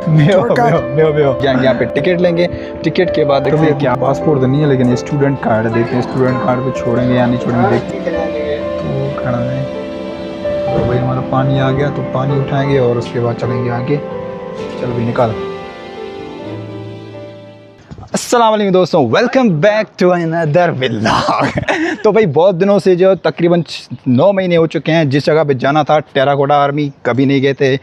जाएंगे यहाँ पे टिकट लेंगे, टिकट के बाद देखते हैं क्या पासपोर्ट तो नहीं है लेकिन स्टूडेंट कार्ड देखते हैं, स्टूडेंट कार्ड पे छोड़ेंगे या नहीं छोड़ेंगे देखते हैं। तो खड़ा है तो भाई हमारा पानी आ गया, तो पानी उठाएंगे और उसके बाद चलेंगे आगे। चल भाई निकाल। अस्सलाम वालेकुम दोस्तों, welcome back to another vlog. तो भाई बहुत दिनों से जो तकरीबन 9 महीने हो चुके हैं जिस जगह पे जाना था टेराकोटा आर्मी, कभी नहीं गए थे।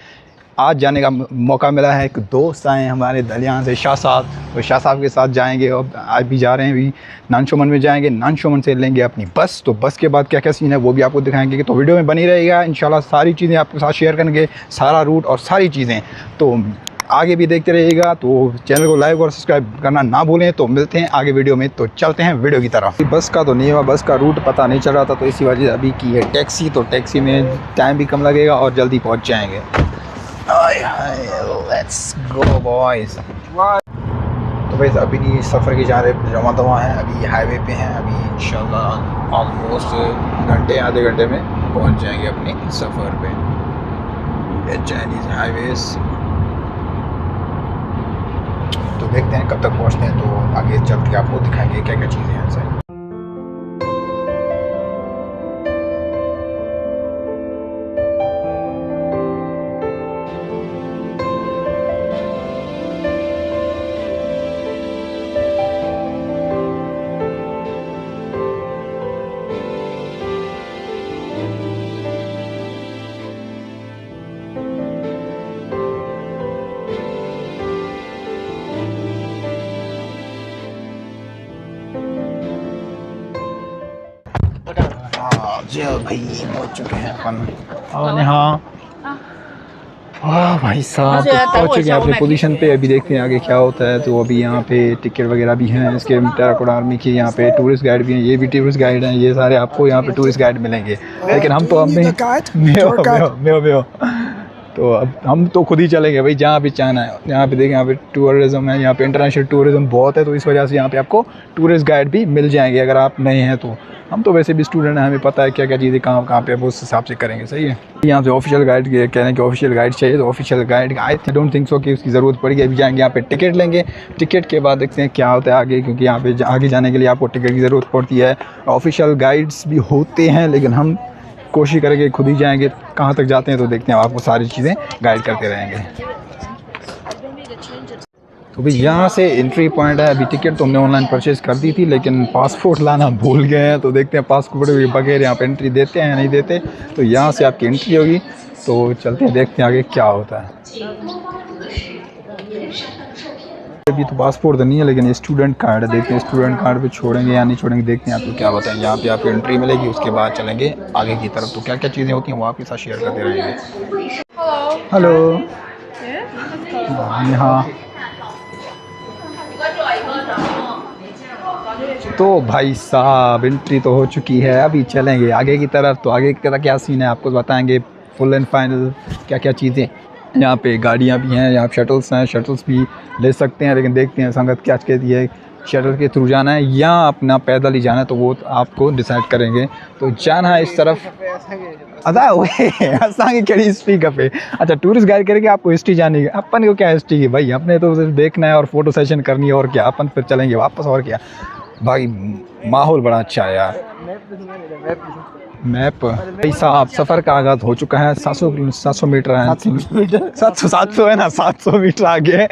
आज जाने का मौका मिला है। एक दोस्त आए हमारे दलियान से, शाह साहब, तो शाह साहब के साथ जाएंगे और आज भी जा रहे हैं। अभी नानशोमन में जाएंगे, नानशोमन से लेंगे अपनी बस। तो बस के बाद क्या क्या सीन है वो भी आपको दिखाएंगे, तो वीडियो में बनी रहेगा। इंशाल्लाह सारी चीज़ें आपके साथ शेयर करेंगे, सारा रूट और सारी चीज़ें, तो आगे भी देखते रहिएगा। तो चैनल को लाइक और सब्सक्राइब करना ना भूलें। तो मिलते हैं आगे वीडियो में, तो चलते हैं वीडियो की तरफ। बस का तो नहीं हुआ, बस का रूट पता नहीं चल रहा था, तो इसी वजह से अभी की है टैक्सी। तो टैक्सी में टाइम भी कम लगेगा और जल्दी पहुंच जाएंगे। Let's go boys. तो भाई अभी नहीं सफ़र की जा रहे जमा दवा है, अभी हाईवे पे हैं। अभी इंशाल्लाह ऑलमोस्ट घंटे आधे घंटे में पहुंच जाएंगे अपने सफ़र पे। चाइनीज़ हाईवेज़, तो देखते हैं कब तक पहुंचते हैं। तो आगे चल के आपको दिखाएंगे क्या क्या चीज़ें हैं सर। जी भाई पहुंच चुके हैं अपन। हाँ भाई साहब पहुंच चुके हैं अपने पोजीशन पे। अभी देखते हैं आगे क्या होता है। तो अभी यहाँ पे टिकट वगैरह भी हैं इसके, टेराकोटा आर्मी की। यहाँ पे टूरिस्ट गाइड भी हैं, ये भी टूरिस्ट गाइड हैं। ये सारे आपको यहाँ पे टूरिस्ट गाइड मिलेंगे, लेकिन हम तो हमें तो अब हम तो खुद ही चलेंगे भाई जहाँ भी चाहना है। यहाँ पे देखें, यहाँ पे टूरिज़्म है, यहाँ पे इंटरनेशनल टूरिज़्म बहुत है, तो इस वजह से यहाँ पे आपको टूरिस्ट गाइड भी मिल जाएंगे अगर आप नए हैं तो। हम तो वैसे भी स्टूडेंट हैं, हमें पता है क्या क्या चीज़ें कहाँ पे वो उस हिसाब से करेंगे। सही है। यहाँ पे ऑफिशियल गाइड कह रहे हैं कि ऑफिशियल गाइड चाहिए, तो official guide I don't think so कि उसकी ज़रूरत पड़ेगी। अभी जाएंगे यहाँ पे टिकट लेंगे, टिकट के बाद देखते हैं क्या होता है आगे, क्योंकि यहाँ पे आगे जाने के लिए आपको टिकट की ज़रूरत पड़ती है। ऑफिशियल गाइड्स भी होते हैं लेकिन हम कोशिश करेंगे खुद ही जाएंगे। कहाँ तक जाते हैं तो देखते हैं, आपको सारी चीज़ें गाइड करते रहेंगे। तो भाई यहाँ से एंट्री पॉइंट है। अभी टिकट तो हमने ऑनलाइन परचेज़ कर दी थी लेकिन पासपोर्ट लाना भूल गए हैं, तो देखते हैं पासपोर्ट के बगैर यहाँ पे एंट्री देते हैं या नहीं देते। तो यहाँ से आपकी एंट्री होगी, तो चलते हैं देखते हैं आगे क्या होता है। अभी तो पासपोर्ट तो नहीं है लेकिन स्टूडेंट कार्ड है, देखते हैं स्टूडेंट कार्ड पे छोड़ेंगे या नहीं छोड़ेंगे, देखते हैं आपको क्या बताएं। यहाँ पे आपको एंट्री मिलेगी, उसके बाद चलेंगे आगे की तरफ। तो क्या क्या चीज़ें होती हैं वो आपके साथ शेयर करते रहेंगे। हेलो। हाँ तो भाई साहब एंट्री तो हो चुकी है, अभी चलेंगे आगे की तरफ। तो आगे की तरफ क्या सीन है आपको बताएंगे फुल एंड फाइनल, क्या क्या चीज़ें। यहाँ पे गाड़ियाँ भी हैं, यहाँ शटल्स हैं, शटल्स भी ले सकते हैं, लेकिन देखते हैं संगत क्या कहती है, शटल के थ्रू जाना है या अपना पैदल ही जाना है, तो वो आपको डिसाइड करेंगे। तो जाना है इस तरफ। अदा असांखे कड़ी हिस्ट्री खपे। अच्छा टूरिस्ट गाइड करेंगे, आपको हिस्ट्री जानी है, अपन को क्या हिस्ट्री की भाई, अपने तो सिर्फ देखना है और फोटो सेशन करनी है और क्या, अपन फिर चलेंगे वापस और क्या। भाई माहौल बड़ा अच्छा है यार। मैप भाई साहब सफ़र का आगाज़ हो चुका है। 700 मीटर है, 700 है ना, 700 मीटर आगे है।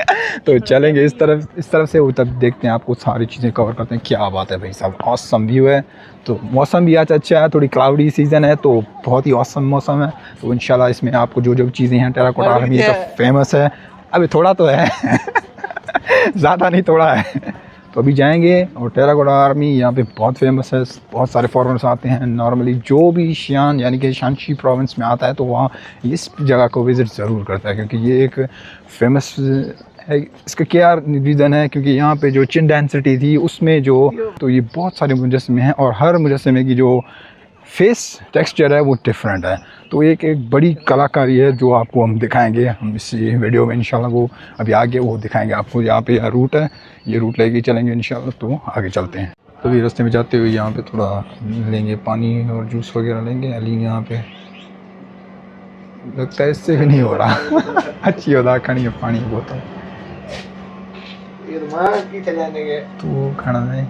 तो चलेंगे इस तरफ से वो, तब देखते हैं आपको सारी चीज़ें कवर करते हैं। क्या बात है भाई साहब, ऑसम व्यू है। तो मौसम भी आज अच्छा है, थोड़ी क्लाउडी सीज़न है, तो बहुत ही ऑसम मौसम है। तो इंशाल्लाह इसमें आपको जो जो चीज़ें हैं टेराकोटा आर्मी ये सब फेमस है। अभी थोड़ा तो है ज़्यादा नहीं थोड़ा है। तो अभी जाएंगे और टेराकोटा आर्मी यहाँ पे बहुत फेमस है, बहुत सारे फॉरेनर्स आते हैं। नॉर्मली जो भी शियान यानी कि शांशी प्रोविंस में आता है तो वहाँ इस जगह को विज़िट ज़रूर करता है, क्योंकि ये एक फेमस है। इसका क्या रीज़न है, क्योंकि यहाँ पे जो चिन डेंसिटी थी उसमें जो, तो ये बहुत सारे मुजस्मे हैं और हर मुजस्मे की जो फेस टेक्सचर है वो डिफरेंट है। तो एक बड़ी कलाकारी है जो आपको हम दिखाएंगे हम इस वीडियो में इंशाल्लाह। वो अभी आगे वो दिखाएंगे आपको। यहाँ पे रूट है, ये रूट लेके चलेंगे इंशाल्लाह। तो आगे चलते हैं। तो भी रास्ते में जाते हुए यहाँ पे थोड़ा लेंगे पानी और जूस वगैरह लेंगे। अलीन यहाँ पे लगता है इससे भी नहीं हो रहा। अच्छी होता खड़ी है पानी की बोतल तो खाना है।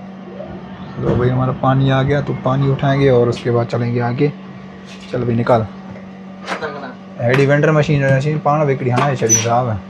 तो भाई हमारा पानी आ गया, तो पानी उठाएंगे और उसके बाद चलेंगे आगे। चल भाई निकाल हेडी वेंडर मशीन पाना बिकड़ी हाँ चली साहब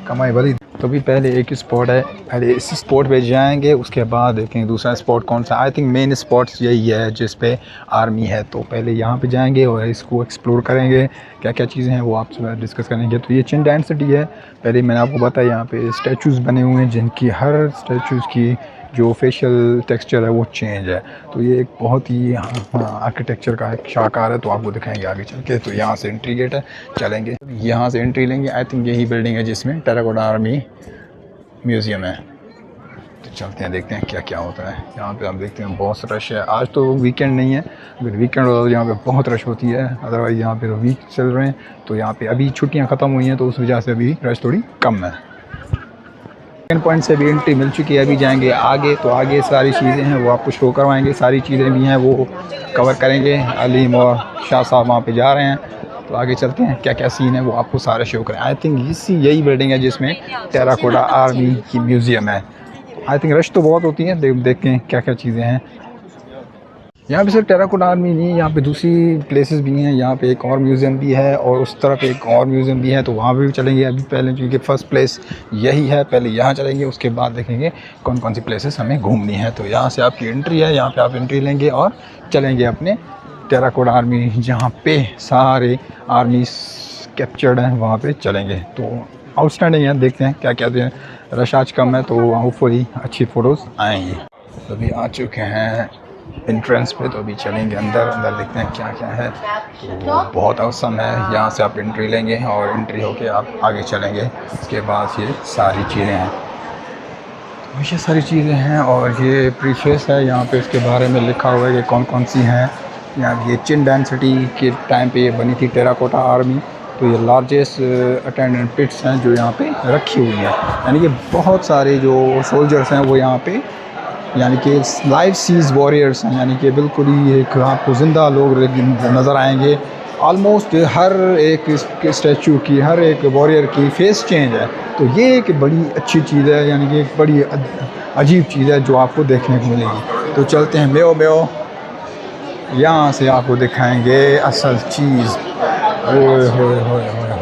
कमाई भली। तो भी पहले एक स्पॉट है, पहले इस स्पॉट पे जाएंगे, उसके बाद देखेंगे दूसरा स्पॉट कौन सा। आई थिंक मेन स्पॉट्स यही है जिस पे आर्मी है, तो पहले यहाँ पे जाएंगे और इसको एक्सप्लोर करेंगे, क्या क्या चीज़ें हैं वो आपसे डिस्कस करेंगे। तो ये चिनडाइन सिटी है, पहले मैंने आपको बताया यहाँ पे स्टैचूज़ बने हुए हैं जिनकी हर स्टैचूज़ की जो फेशियल टेक्सचर है वो चेंज है। तो ये एक बहुत ही आर्किटेक्चर का एक शाहकार है, तो आपको दिखाएंगे आगे चल के। तो यहाँ से एंट्री गेट है, चलेंगे यहाँ से एंट्री लेंगे। आई थिंक यही बिल्डिंग है जिसमें टेराकोटा आर्मी म्यूज़ियम है। तो चलते हैं देखते हैं क्या क्या होता है यहाँ पे। आप देखते हैं बहुत रश है, आज तो वीकेंड नहीं है, अगर वीकेंड होता तो यहाँ पे बहुत रश होती है, अदरवाइज़ यहाँ पे तो वीक चल रहे हैं। तो यहाँ पे अभी छुट्टियाँ ख़त्म हुई हैं तो उस वजह से अभी रश थोड़ी कम है। सेकंड पॉइंट से भी एंट्री मिल चुकी है, अभी जाएंगे आगे, तो आगे सारी चीज़ें हैं वो आपको शो करवाएंगे, सारी चीज़ें भी हैं वो कवर करेंगे। अलीम और शाह साहब वहाँ पे जा रहे हैं, तो आगे चलते हैं क्या क्या सीन है वो आपको सारे शो करें। आई थिंक यही बिल्डिंग है जिसमें टेराकोटा आर्मी की म्यूज़ियम है। आई थिंक रश तो बहुत होती है, देखते हैं क्या क्या चीज़ें हैं यहाँ पे। सिर्फ टेराकोटा आर्मी नहीं, यहाँ पे दूसरी प्लेसेस भी हैं, यहाँ पे एक और म्यूज़ियम भी है और उस तरफ एक और म्यूज़ियम भी है, तो वहाँ भी चलेंगे अभी पहले, क्योंकि फ़र्स्ट प्लेस यही है, पहले यहाँ चलेंगे, उसके बाद देखेंगे कौन कौन सी प्लेसेस हमें घूमनी है। तो यहाँ से आपकी एंट्री है, यहाँ पे आप एंट्री लेंगे और चलेंगे अपने टेराकोटा आर्मी जहाँ पे सारे आर्मी कैप्चर्ड हैं वहाँ पे चलेंगे। तो आउटस्टैंडिंग है, देखते हैं क्या क्या हैं। रश आज कम है तो होपफुली अच्छी फ़ोटोज़ आएंगी। तो अभी आ चुके हैं एंट्रेंस पे, तो अभी चलेंगे अंदर देखते हैं क्या क्या है। तो बहुत औसम है, यहाँ से आप एंट्री लेंगे और एंट्री होके आप आगे चलेंगे, उसके बाद ये सारी चीज़ें हैं। तो ये सारी चीज़ें हैं और ये प्रीफेस है, यहाँ पे इसके बारे में लिखा हुआ है कि कौन कौन सी हैं। यहाँ ये चिनडाइन सिटी के टाइम पे ये बनी थी टेराकोटा आर्मी। तो ये लार्जेस्ट अटेंडेंट पिट्स हैं जो यहाँ पे रखी हुई हैं, यानी कि बहुत सारे जो सोल्जर्स हैं वो यहाँ पे यानी कि लाइव सीज वॉरियर्स हैं, यानी कि बिल्कुल ही एक आपको ज़िंदा लोग नज़र आएंगे। ऑलमोस्ट हर एक स्टैचू की, हर एक वॉरियर की फेस चेंज है। तो ये एक बड़ी अच्छी चीज़ है, यानी कि एक बड़ी अजीब चीज़ है जो आपको देखने को मिलेगी। तो चलते हैं मेओ मेओ, यहाँ से आपको दिखाएंगे असल चीज़। ओए होए होए होए होए।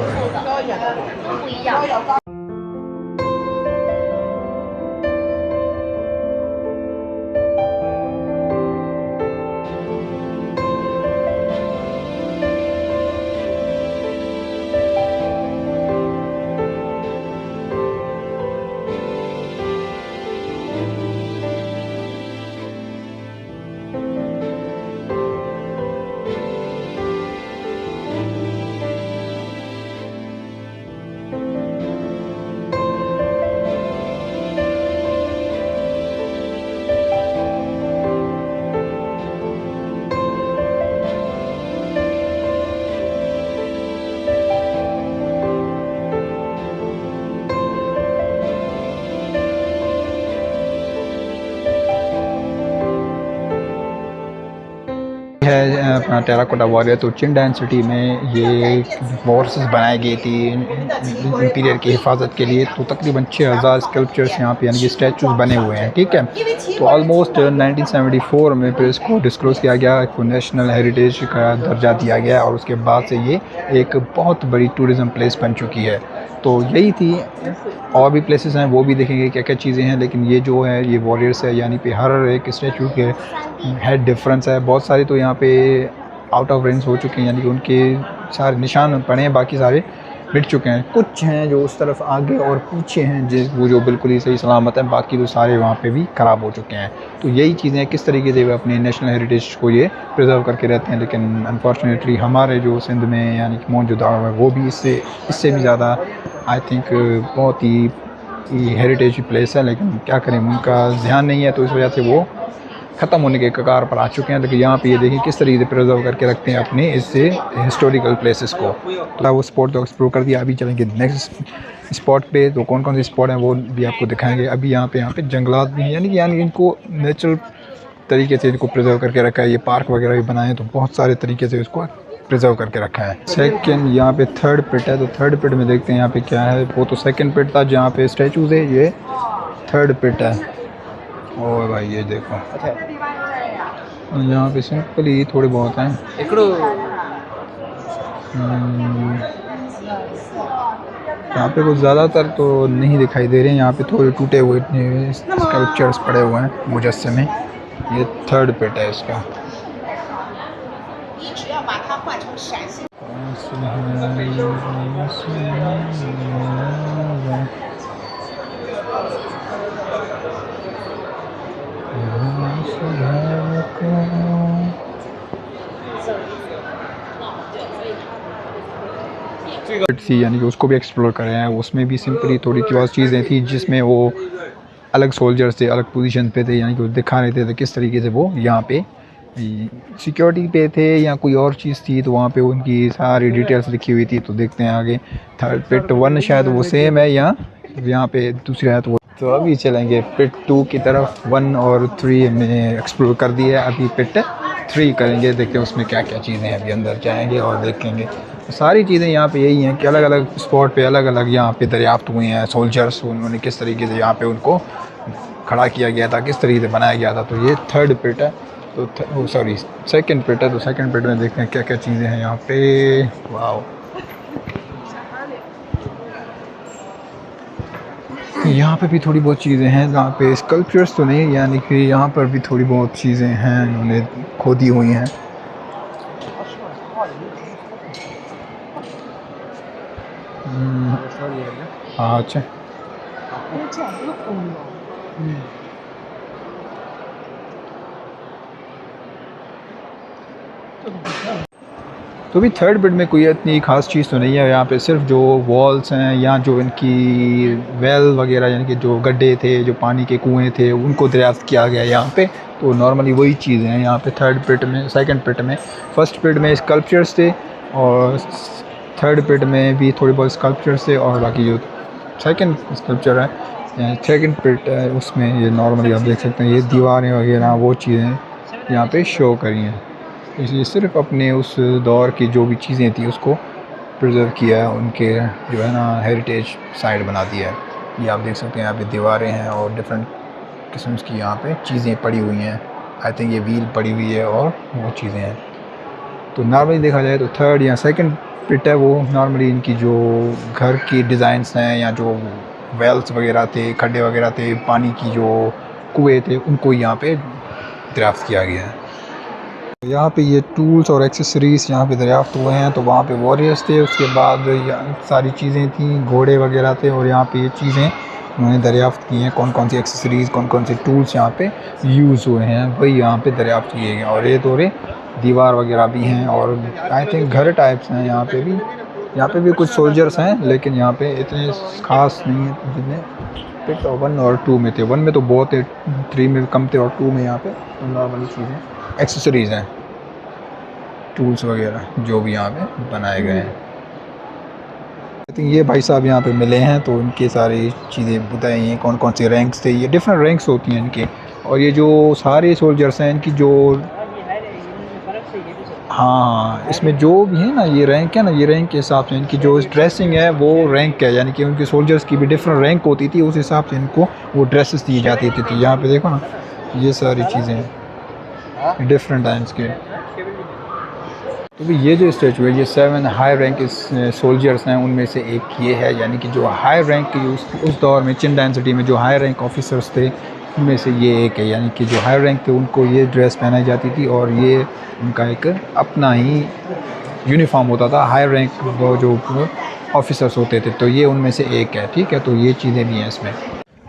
है अपना टेराकोटा वॉरियर। तो चिनडाइन सिटी में ये फोर्सेस बनाई गई थी इंटीरियर की हिफाजत के लिए। तो तकरीबन 6000 स्कल्पचर्स यहाँ पे यानी कि स्टैचूज़ बने हुए हैं, ठीक है। तो ऑलमोस्ट 1974 में फिर इसको डिस्क्लोज़ किया गया, इसको नेशनल हेरिटेज का दर्जा दिया गया और उसके बाद से ये एक बहुत बड़ी टूरिज़म प्लेस बन चुकी है। तो यही थी, और भी प्लेसेस हैं वो भी देखेंगे क्या क्या चीज़ें हैं, लेकिन ये जो है ये वॉरियर्स है, यानी पे हर एक स्टैचू के हेड डिफरेंस है। बहुत सारे तो यहाँ पे आउट ऑफ रेंज हो चुके हैं, यानी कि उनके सारे निशान पड़े हैं, बाकी सारे मिट चुके हैं। कुछ हैं जो उस तरफ आगे और पीछे हैं वो जो बिल्कुल ही सही सलामत है, बाकी तो सारे वहाँ पे भी ख़राब हो चुके हैं। तो यही चीज़ें किस तरीके से वे अपने नेशनल हेरिटेज को ये प्रिजर्व करके रहते हैं। लेकिन अनफॉर्चुनेटली हमारे जो सिंध में यानी कि मौजूदा है वो भी इससे भी ज़्यादा आई थिंक बहुत ही हेरिटेज प्लेस है, लेकिन क्या करें उनका ध्यान नहीं है, तो इस वजह से वो ख़त्म होने के कगार पर आ चुके हैं। लेकिन यहाँ पे ये देखिए किस तरीके से प्रिजर्व करके रखते हैं अपने इससे हिस्टोरिकल प्लेसेस को। तो वो स्पॉट तो एक्सप्लोर कर दिया, अभी चलेंगे नेक्स्ट स्पॉट पे। तो कौन कौन से स्पॉट हैं वो भी आपको दिखाएंगे। अभी यहाँ पे जंगलात भी हैं, यानी इनको नेचुरल तरीके से इनको प्रिजर्व करके रखा है। ये पार्क वगैरह भी बनाए हैं, तो बहुत सारे तरीके से इसको प्रिजर्व करके रखा है। सेकंड यहाँ पे थर्ड पिट है, तो थर्ड पिट में देखते हैं यहाँ पे क्या है। वो तो सेकंड पिट था जहाँ पे स्टैचूज़ है, ये थर्ड पिट है। और भाई ये देखो यहाँ पे सिंपली थोड़े बहुत हैं। यहाँ पे कुछ ज़्यादातर तो नहीं दिखाई दे रहे हैं, यहाँ पे थोड़े टूटे हुए स्कल्पचर्स पड़े हुए हैं मुजस्समे। ये थर्ड पिट है इसका। थी यानी कि उसको भी एक्सप्लोर कर रहे हैं। उसमें भी सिंपली थोड़ी चीज़ें थी जिसमें वो अलग सोल्जर्स थे, अलग पोजीशन पे थे, यानी कि वो दिखा रहे थे किस तरीके से वो यहाँ पे सिक्योरिटी पे थे या कोई और चीज़ थी, तो वहाँ पे उनकी सारी डिटेल्स लिखी हुई थी। तो देखते हैं आगे। थर्ड पिट 1 शायद वो सेम है या यहाँ पे दूसरा है, तो अभी चलेंगे पिट 2 की तरफ। 1 और 3 हमने एक्सप्लोर कर दिया है, अभी पिट 3 करेंगे। देखते हैं उसमें क्या क्या चीज़ें हैं। अभी अंदर जाएंगे और देखेंगे। सारी चीज़ें यहाँ पे यही हैं कि अलग अलग स्पॉट पे अलग अलग यहाँ पे दरियाफ्त हुए हैं सोल्जर्स। उन्होंने किस तरीके से यहाँ पे उनको खड़ा किया गया था, किस तरीके से बनाया गया था। तो ये थर्ड पिट है, तो सॉरी सेकंड पिट है। तो सेकंड पिट में देखते हैं क्या क्या चीज़ें हैं यहाँ पे। वाओ, यहाँ पे भी थोड़ी बहुत चीज़ें हैं जहाँ पे स्कल्पचर्स तो नहीं, यानी कि यहाँ पर भी थोड़ी बहुत चीज़ें हैं उन्होंने खोदी हुई हैं। हाँ अच्छा, तो भी थर्ड बिट में कोई इतनी ख़ास चीज़ तो नहीं है। यहाँ पे सिर्फ जो वॉल्स हैं या जो इनकी वेल वगैरह यानी कि जो गड्ढे थे, जो पानी के कुएं थे, उनको दरियाफ्त किया गया यहाँ पे। तो नॉर्मली वही चीज़ें हैं यहाँ पे थर्ड पिट में। सेकंड पिट में, फर्स्ट पिट में स्कल्पचर्स थे और थर्ड पिट में भी थोड़े बहुत स्कल्पचर्स थे, और बाकी जो सेकंड स्कल्पचर है, सेकंड पिट है, उसमें ये नॉर्मली आप देख सकते हैं ये दीवारें वगैरह वो चीज़ें यहाँ पे शो करी हैं। इसलिए सिर्फ अपने उस दौर की जो भी चीज़ें थी उसको प्रिजर्व किया है, उनके जो है ना हेरिटेज साइट बना दिया है। ये आप देख सकते हैं यहाँ पे दीवारें हैं और डिफरेंट किस्म की यहाँ पे चीज़ें पड़ी हुई हैं। आई थिंक ये व्हील पड़ी हुई है और वो चीज़ें हैं। तो नॉर्मली देखा जाए तो थर्ड या सेकंड पिट है, वो नॉर्मली इनकी जो घर की डिज़ाइंस हैं या जो वेल्स वगैरह थे, खड्डे वगैरह थे, पानी की जो कुएँ थे, उनको यहाँ पे दरियाफ्त किया गया है। यहाँ पे ये टूल्स और एक्सेसरीज़ यहाँ पे दरियाफ्त हुए हैं। तो वहाँ पे वॉरियर्स थे, उसके बाद सारी चीज़ें थी, घोड़े वगैरह थे, और यहाँ पे ये चीज़ें उन्होंने दरियाफ्त की हैं। कौन कौन सी एक्सेसरीज़, कौन कौन से टूल्स यहाँ पे यूज़ हुए हैं, वही यहाँ पे दरियाफ्त किए गए। और ये थोड़े दीवार वगैरह भी हैं और आई थिंक घर टाइप्स हैं यहाँ पे भी। यहाँ पे भी कुछ सोल्जर्स हैं, लेकिन यहाँ पे इतने ख़ास नहीं है जितने पिट 1 और 2 में थे। 1 में तो बहुत है, 3 में कम थे, और 2 में यहाँ पे नॉर्मली चीज़ें एक्सेसरीज़ हैं, टूल्स वगैरह जो भी यहाँ पे बनाए गए हैं। आई थिंक ये भाई साहब यहाँ पे मिले हैं, तो उनकी सारी चीज़ें बताई हैं, कौन कौन से रैंक्स थे। ये डिफरेंट रैंक्स होती हैं इनके, और ये जो सारे सोल्जर्स हैं इनकी जो हाँ इसमें जो भी है ना ये रैंक है ना, ये रैंक के हिसाब से इनकी जो ड्रेसिंग है वो रैंक है, यानी कि उनके सोल्जर्स की भी डिफरेंट रैंक होती थी, उस हिसाब से इनको वो ड्रेसेस दी जाती थी। तो यहाँ पे देखो ना ये सारी चीज़ें डिफरेंट हैं इसके। तो भी ये जो स्टैचू है, ये 7 हाई रैंक सोल्जर्स हैं, उनमें से एक ये है, यानी कि जो हाई रैंक की उस दौर में चिन डायनेसिटी में जो हाई रैंक ऑफिसर्स थे उनमें से ये एक है। यानी कि जो हाई रैंक थे उनको ये ड्रेस पहनाई जाती थी, और ये उनका एक अपना ही यूनिफॉर्म होता था। हाई रैंक वो जो ऑफिसर्स होते थे, तो ये उनमें से एक है। ठीक है, तो ये चीज़ें भी हैं इसमें।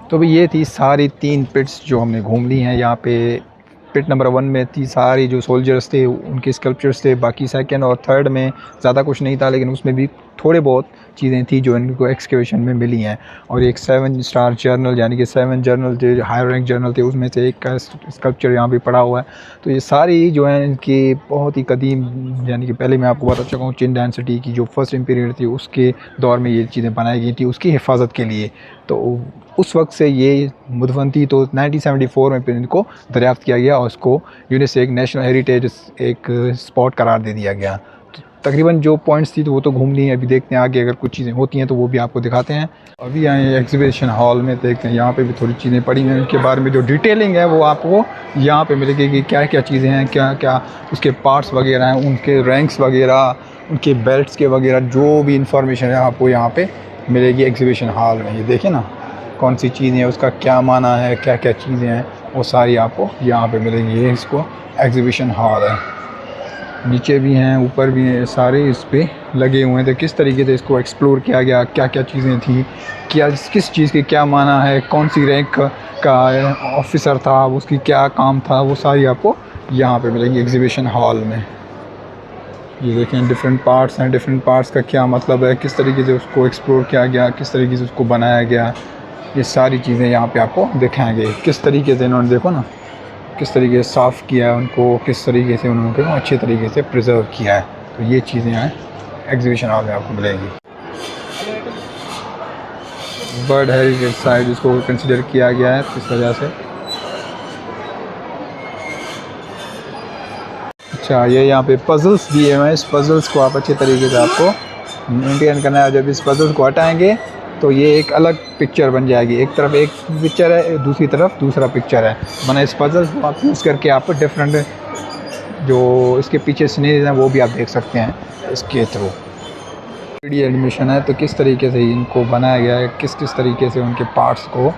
तो भी ये थी सारी 3 पिट्स जो हमने घूम ली हैं। यहाँ पे पिट नंबर 1 में थी सारी जो सोल्जर्स थे उनके स्कल्पचर्स थे। बाकी सेकंड और थर्ड में ज़्यादा कुछ नहीं था, लेकिन उसमें भी थोड़े बहुत चीज़ें थी जो इनको एक्सकेवेशन में मिली हैं। और एक 7 स्टार जर्नल, यानी कि 7 जर्नल जो हाई रैंक जर्नल थे, उसमें से एक का स्कल्पचर यहाँ पे पड़ा हुआ है। तो ये सारी जो है इनकी बहुत ही कदीम, यानी कि पहले मैं आपको बता चुका हूँ चिन डायनेसिटी की जो फर्स्ट पीरियड थी उसके दौर में ये चीज़ें बनाई गई थी उसकी हिफाजत के लिए। तो उस वक्त से ये मुदफन थी, तो 1974 में फिर इनको दरियाफ्त किया गया और उसको यूनेस्को एक नेशनल हेरिटेज एक स्पॉट करार दे दिया गया। तकरीबन जो पॉइंट्स थी तो वो तो घूम ली है। अभी देखते हैं आगे अगर कुछ चीज़ें होती हैं तो वो भी आपको दिखाते हैं। अभी आए एग्जीबिशन हॉल में, देखते हैं यहाँ पे भी थोड़ी चीज़ें पड़ी हैं, उनके बारे में जो डिटेलिंग है वो आपको यहाँ पे मिलेगी कि क्या क्या चीज़ें हैं, क्या क्या उसके पार्ट्स वगैरह हैं, उनके रैंक्स वगैरह, उनके बेल्ट्स के वगैरह, जो भी इंफॉर्मेशन है आपको यहाँ पे मिलेगी एग्जीबिशन हॉल में। ये देखें ना कौन सी चीज़ें हैं, उसका क्या माना है, क्या क्या चीज़ें हैं, वो सारी आपको यहाँ पे मिलेंगी। ये इसको एग्जीबिशन हॉल है। नीचे भी हैं, ऊपर भी हैं, सारे इस पे लगे हुए हैं। तो किस तरीके से इसको एक्सप्लोर किया गया, क्या क्या चीज़ें थी, क्या किस चीज़ के क्या माना है, कौन सी रैंक का ऑफिसर था, उसकी क्या काम था, वो सारी आपको यहाँ पे मिलेंगी एग्जीबिशन हॉल में। ये देखें डिफरेंट पार्ट्स हैं, डिफरेंट पार्ट्स का क्या मतलब है, किस तरीके से उसको एक्सप्लोर किया गया, किस तरीके से उसको बनाया गया, ये सारी चीज़ें यहाँ पे आपको दिखाएंगे। किस तरीके से इन्होंने देखो ना किस तरीके से साफ़ किया है उनको, किस तरीके से उन्होंने अच्छे तरीके से प्रिजर्व किया है। तो ये चीज़ें हैं एग्जीबिशन हॉल में आपको मिलेंगी। बर्ड हेरिटेज साइट इसको कंसिडर किया गया है इस वजह से। अच्छा, ये यहाँ पे पजल्स दिए हुए हैं, इस पजल्स को आप अच्छे तरीके से आपको मेंटेन करना है। जब इस पजल्स को हटाएंगे तो ये एक अलग पिक्चर बन जाएगी। एक तरफ एक पिक्चर है, दूसरी तरफ दूसरा पिक्चर है बना। इस पजल्स को आप यूज़ करके आप डिफरेंट जो इसके पीछे सीनरीज हैं वो भी आप देख सकते हैं इसके थ्रू। 3D एनिमेशन है, तो किस तरीके से इनको बनाया गया है, किस किस तरीके से उनके पार्ट्स को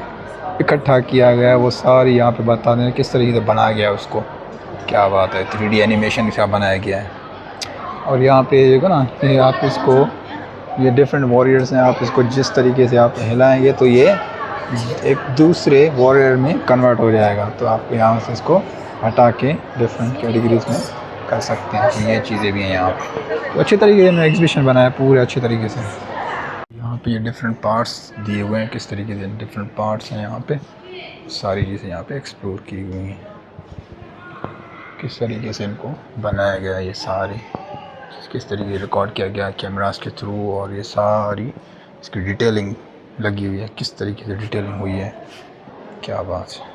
इकट्ठा किया गया है, वो सारी यहाँ पे बता दें किस तरीके से बनाया गया है उसको। क्या बात है, 3D एनिमेशन का बनाया गया है। और यहाँ पे देखो ना, ये आप इसको, ये डिफरेंट वॉरियर्स हैं, आप इसको जिस तरीके से आप हिलाएंगे तो ये एक दूसरे वॉरियर में कन्वर्ट हो जाएगा। तो आप यहाँ से इसको हटा के डिफरेंट कैटेगरीज में कर सकते हैं। तो ये चीज़ें भी हैं यहाँ पे। तो अच्छे तरीके से एग्जीबिशन बनाया पूरे अच्छे तरीके से। यहाँ पे ये डिफरेंट पार्ट्स दिए हुए हैं, किस तरीके से डिफरेंट पार्ट्स हैं यहाँ पे, सारी चीज़ें यहाँ पे एक्सप्लोर की हुई हैं, किस तरीके से इनको बनाया गया है, ये सारी किस तरीके से रिकॉर्ड किया गया कैमरास के थ्रू, और ये सारी इसकी डिटेलिंग लगी हुई है, किस तरीके से डिटेलिंग हुई है। क्या बात है,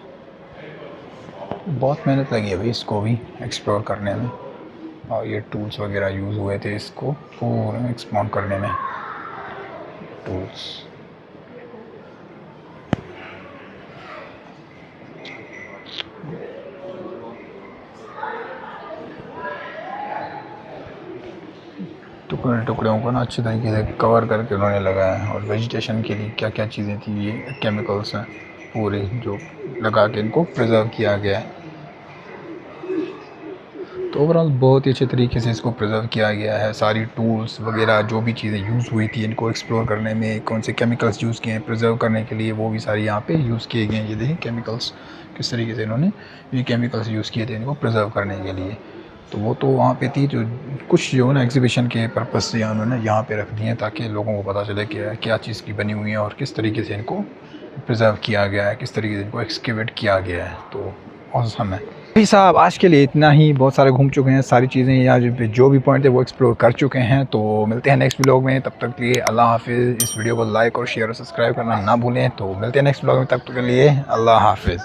बहुत मेहनत लगी है भाई इसको भी एक्सप्लोर करने में। और ये टूल्स वगैरह यूज़ हुए थे इसको पूरा एक्सप्लोर करने में, टूल्स। टुकड़े टुकड़ों को ना अच्छी तरीके से कवर करके उन्होंने लगाया है। और वेजिटेशन के लिए क्या क्या चीज़ें थी, ये केमिकल्स हैं पूरे जो लगा के इनको प्रिजर्व किया गया है। तो ओवरऑल बहुत ही अच्छे तरीके से इसको प्रिजर्व किया गया है। सारी टूल्स वगैरह जो भी चीज़ें यूज़ हुई थी इनको एक्सप्लोर करने में, कौन से केमिकल्स यूज़ किए हैं प्रिजर्व करने के लिए, वो भी सारी यहाँ पे यूज़ किए गए हैं। ये देखें केमिकल्स किस तरीके से इन्होंने ये केमिकल्स यूज़ किए थे इनको प्रिजर्व करने के लिए। तो वो तो वहाँ पे थी, जो कुछ जो है ना एग्जीबिशन के पर्पज़ से उन्होंने यहाँ पे रख दिए हैं ताकि लोगों को पता चले कि क्या चीज़ की बनी हुई है और किस तरीके से इनको प्रिजर्व किया गया है, किस तरीके से इनको एक्सकेवेट किया गया है। तो औसम है भाई साहब। आज के लिए इतना ही, बहुत सारे घूम चुके हैं, सारी चीज़ें यहाँ जो भी पॉइंट है वो एक्सप्लोर कर चुके हैं। तो मिलते हैं नेक्स्ट ब्लॉग में, तब तक के लिए अल्लाह हाफिज़। इस वीडियो को लाइक और शेयर और सब्सक्राइब करना ना भूलें। तो मिलते हैं नेक्स्ट ब्लॉग में, तब तक के लिए अल्लाह हाफिज़।